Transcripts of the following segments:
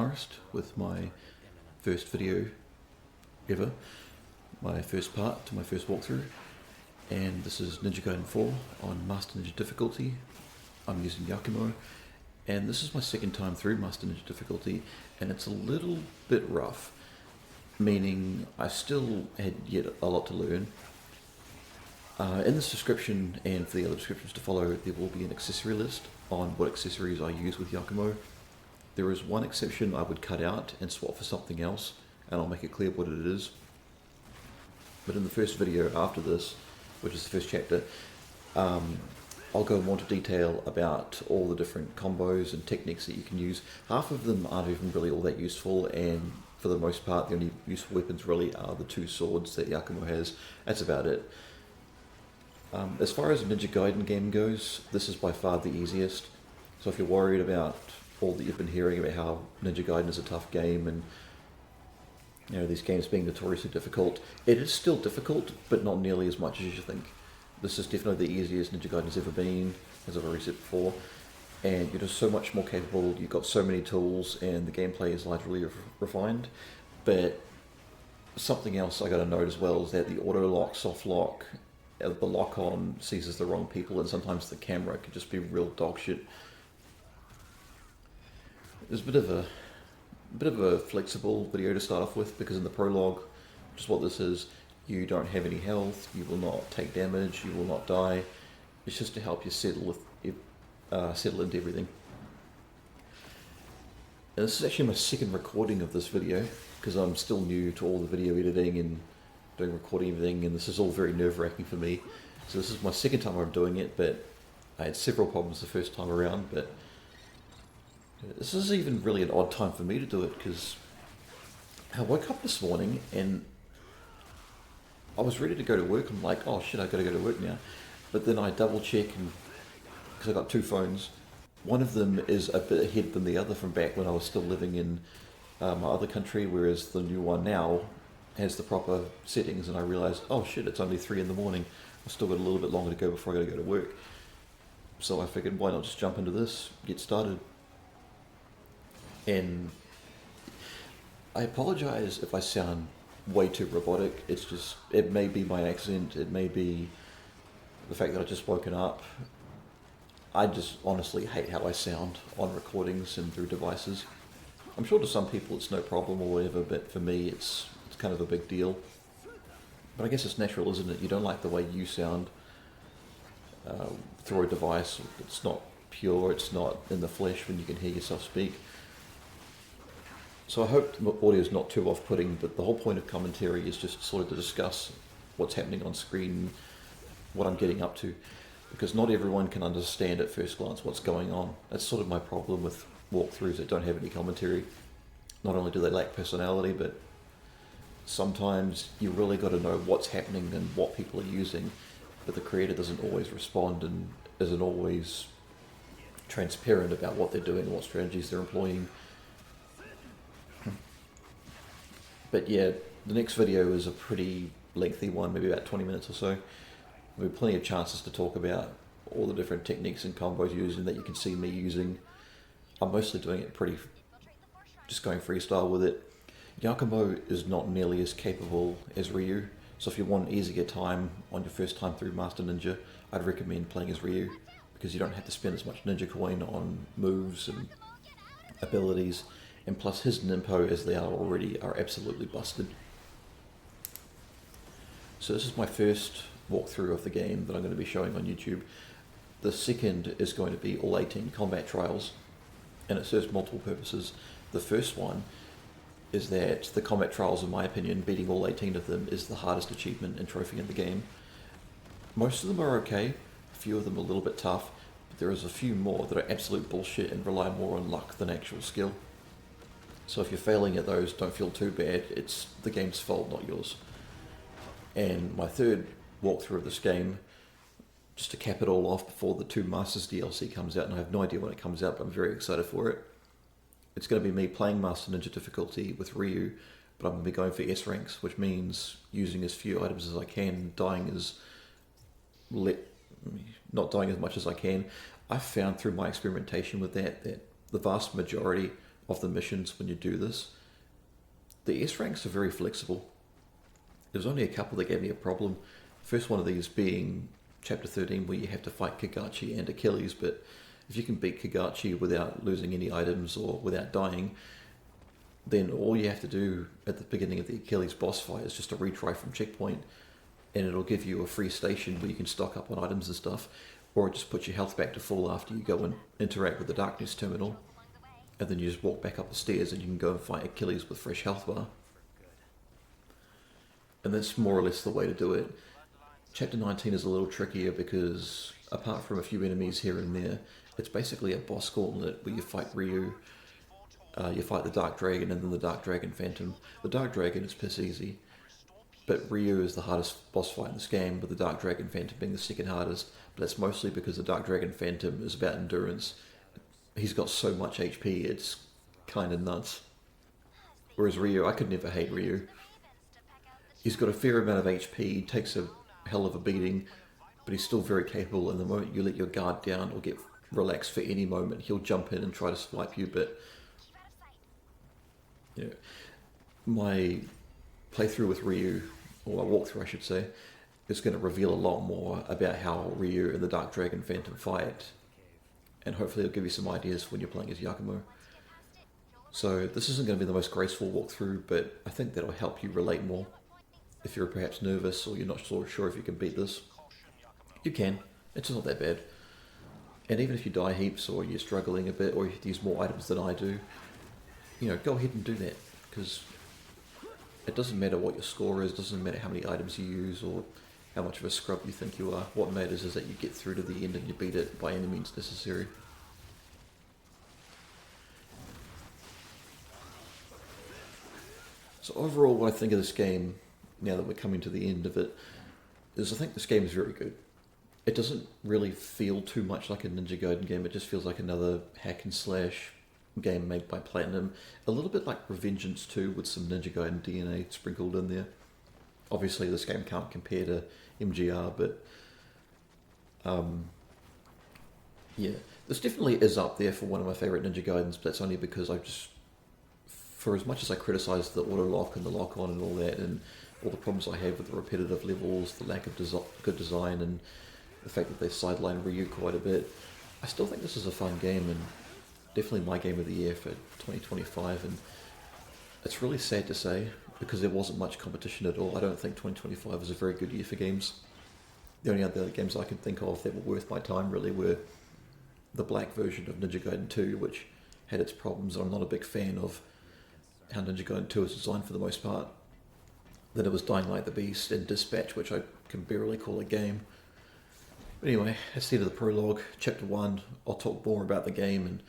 Forest with my first video ever, my first part to my first walkthrough, and this is Ninja Gaiden 4 on Master Ninja difficulty. I'm using Yakumo, and this is my second time through Master Ninja difficulty, and it's a little bit rough, meaning I still had yet a lot to learn. In this description and for the other descriptions to follow, there will be an accessory list on what accessories I use with Yakumo. There is one exception I would cut out and swap for something else, and I'll make it clear what it is. But in the first video after this, which is the first chapter, I'll go more into detail about all the different combos and techniques that you can use. Half of them aren't even really all that useful, and for the most part the only useful weapons really are the two swords that Yakumo has. That's about it. As far as a Ninja Gaiden game goes, this is by far the easiest. So if you're worried about all that you've been hearing about how Ninja Gaiden is a tough game and these games being notoriously difficult, it is still difficult, but not nearly as much as you think. This is definitely the easiest Ninja Gaiden has ever been, as I've already said before, and you're just so much more capable, you've got so many tools, and the gameplay is largely refined. But something else I got to note as well is that the auto lock, soft lock, the lock-on seizes the wrong people, and sometimes the camera could just be real dog shit. There's a bit of a flexible video to start off with, because in the prologue, which is what this is, you don't have any health, you will not take damage, you will not die. It's just to help you settle into everything. And this is actually my second recording of this video, because I'm still new to all the video editing and doing recording everything, and this is all very nerve-wracking for me. So this is my second time I'm doing it, but I had several problems the first time around. But this is even really an odd time for me to do it, because I woke up this morning and I was ready to go to work. I'm like, oh shit, I gotta go to work now. But then I double check, and because I got two phones, one of them is a bit ahead than the other from back when I was still living in my other country, whereas the new one now has the proper settings, and I realized, oh shit, it's only 3 in the morning. I've still got a little bit longer to go before I gotta go to work. So I figured, why not just jump into this, get started. And I apologize if I sound way too robotic. It's just, it may be my accent, it may be the fact that I've just woken up. I just honestly hate how I sound on recordings and through devices. I'm sure to some people it's no problem or whatever, but for me it's kind of a big deal. But I guess it's natural, isn't it? You don't like the way you sound through a device. It's not pure, it's not in the flesh when you can hear yourself speak. So I hope the audio is not too off-putting, but the whole point of commentary is just sort of to discuss what's happening on screen, what I'm getting up to, because not everyone can understand at first glance what's going on. That's sort of my problem with walkthroughs that don't have any commentary. Not only do they lack personality, but sometimes you really got to know what's happening and what people are using, but the creator doesn't always respond and isn't always transparent about what they're doing and what strategies they're employing. But yeah, the next video is a pretty lengthy one, maybe about 20 minutes or so. There'll be plenty of chances to talk about all the different techniques and combos using that you can see me using. I'm mostly doing it just going freestyle with it. Yakumo is not nearly as capable as Ryu, so if you want easier time on your first time through Master Ninja, I'd recommend playing as Ryu, because you don't have to spend as much Ninja coin on moves and abilities, and plus his Ninpo as they are already are absolutely busted. So this is my first walkthrough of the game that I'm going to be showing on YouTube. The second is going to be all 18 combat trials, and it serves multiple purposes. The first one is that the combat trials, in my opinion, beating all 18 of them is the hardest achievement and trophy in the game. Most of them are okay, a few of them are a little bit tough, but there is a few more that are absolute bullshit and rely more on luck than actual skill. So if you're failing at those, don't feel too bad, it's the game's fault, not yours. And my third walkthrough of this game, just to cap it all off before the 2 Masters DLC comes out, and I have no idea when it comes out, but I'm very excited for it. It's going to be me playing Master Ninja difficulty with Ryu, but I'm going to be going for S ranks, which means using as few items as I can, not dying as much as I can. I've found through my experimentation with that the vast majority of the missions when you do this. The S ranks are very flexible. There's only a couple that gave me a problem. First one of these being Chapter 13, where you have to fight Kagachi and Achilles, but if you can beat Kagachi without losing any items or without dying, then all you have to do at the beginning of the Achilles boss fight is just a retry from checkpoint, and it'll give you a free station where you can stock up on items and stuff, or it just puts your health back to full after you go and interact with the Darkness Terminal, and then you just walk back up the stairs and you can go and fight Achilles with fresh health bar. And that's more or less the way to do it. Chapter 19 is a little trickier because, apart from a few enemies here and there, it's basically a boss gauntlet where you fight Ryu, you fight the Dark Dragon and then the Dark Dragon Phantom. The Dark Dragon is piss easy, but Ryu is the hardest boss fight in this game, with the Dark Dragon Phantom being the second hardest, but that's mostly because the Dark Dragon Phantom is about endurance. He's got so much HP, it's kind of nuts. Whereas Ryu, I could never hate Ryu. He's got a fair amount of HP, he takes a hell of a beating, but he's still very capable, and the moment you let your guard down or get relaxed for any moment, he'll jump in and try to swipe you. But you know, my playthrough with Ryu, or my walkthrough I should say, is going to reveal a lot more about how Ryu and the Dark Dragon Phantom fight, and hopefully it'll give you some ideas when you're playing as Yakumo. So this isn't going to be the most graceful walkthrough, but I think that'll help you relate more. If you're perhaps nervous or you're not sure if you can beat this, you can. It's not that bad. And even if you die heaps or you're struggling a bit or you use more items than I do, you know, go ahead and do that, because it doesn't matter what your score is, it doesn't matter how many items you use or how much of a scrub you think you are. What matters is that you get through to the end and you beat it by any means necessary. So overall, what I think of this game, now that we're coming to the end of it, is I think this game is very good. It doesn't really feel too much like a Ninja Gaiden game, it just feels like another hack and slash game made by Platinum. A little bit like Revengeance 2 with some Ninja Gaiden DNA sprinkled in there. Obviously this game can't compare to MGR, but yeah, this definitely is up there for one of my favourite Ninja Gaidens, but that's only because for as much as I criticise the auto lock and the lock on and all that, and all the problems I have with the repetitive levels, the lack of good design, and the fact that they sideline Ryu quite a bit, I still think this is a fun game, and definitely my game of the year for 2025. And it's really sad to say, because there wasn't much competition at all. I don't think 2025 was a very good year for games. The only other games I can think of that were worth my time really were the black version of Ninja Gaiden 2, which had its problems. I'm not a big fan of how Ninja Gaiden 2 is designed for the most part. Then it was Dying Light the Beast and Dispatch, which I can barely call a game. But anyway, that's the end of the prologue. Chapter 1, I'll talk more about the game and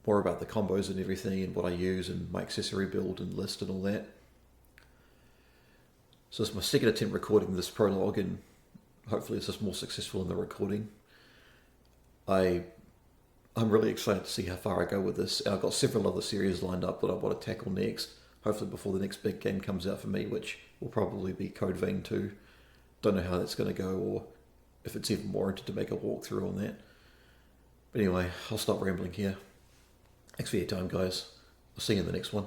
more about the combos and everything and what I use and my accessory build and list and all that. So it's my second attempt recording this prologue, and hopefully it's just more successful in the recording. I'm really excited to see how far I go with this. I've got several other series lined up that I want to tackle next, hopefully before the next big game comes out for me, which will probably be Code Vein 2. Don't know how that's going to go, or if it's even warranted to make a walkthrough on that. But anyway, I'll stop rambling here. Thanks for your time, guys. I'll see you in the next one.